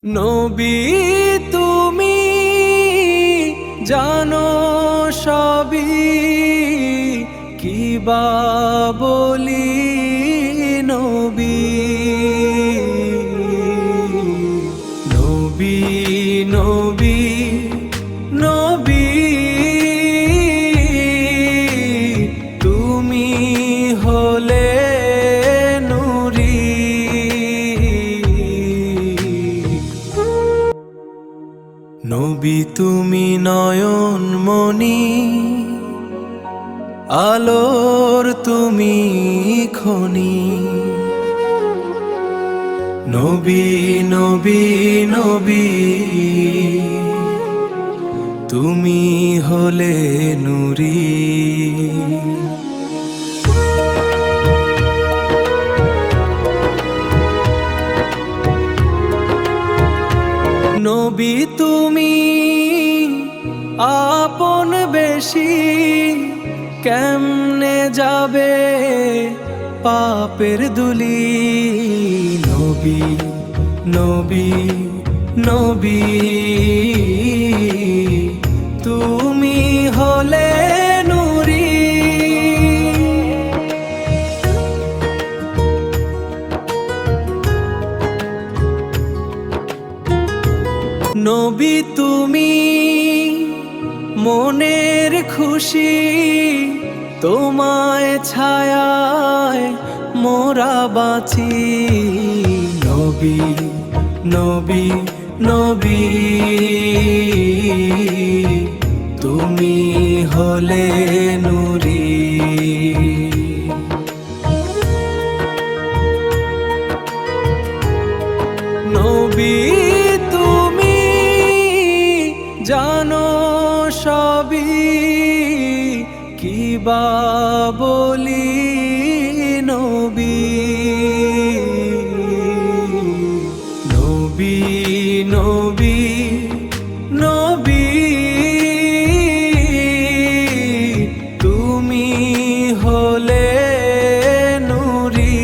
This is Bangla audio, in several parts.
নবী তুমি জানো সবই, কি বা বলি নবী। নবী নবী নবী তুমি হলে নূরি। নবী তুমি নয়ন মনি, আলোর তুমি খনি। নবী নবী নবী তুমি হলে নূরি। নবী তুমি আপন বেশি, কেমনে যাবে পাপের দুলি। নবী নবী নবী তুমি হলে নূরি। নবী তুমি মনের খুশি, তোমায় ছায়ায় মোরা বাঁচি। নবী নবী নবী তুমি হলে নূরি। নবী তুমি জানো সবই, কি বা বলি নবী। নবী নবী নবী তুমি হলে নূরি।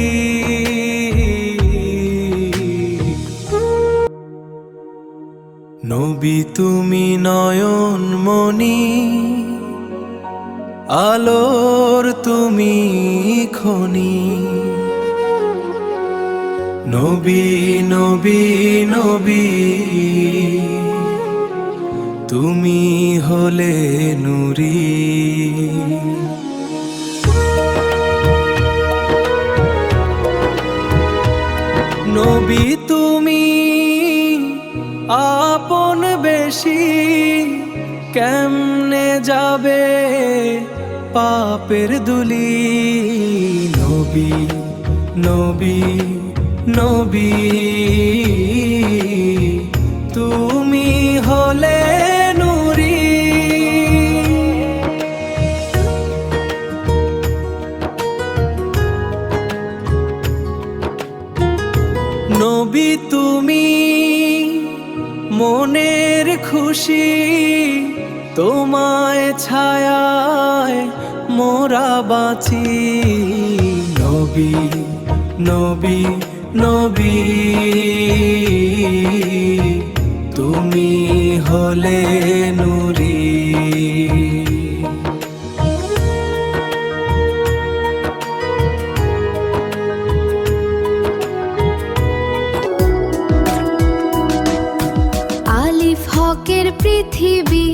নবী তুমি নয়ন মনি, আলোর তুমি খনি। নবী নবী নবী তুমি হলে নূরি। নবী তুমি আপন বেশি, কেমনে যাবে পাপের দুলি। নবী নবী নবী তুমি হলে নূরি। নবী তুমি মনের খুশি, তোমায় ছায়ায় মোরা বাঁচি। নবী নবী নবী তুমি হলে নূরি। আলিফ হকের পৃথিবী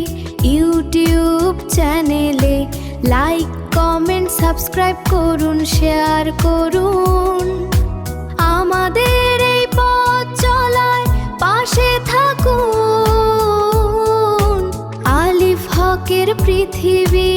ইউটিউব চ্যানেলে লাইক কমেন্ট সাবস্ক্রাইব করুন, শেয়ার করুন। আমাদের এই পথ চলায় পাশে থাকুন। আলিফ হকের পৃথিবী।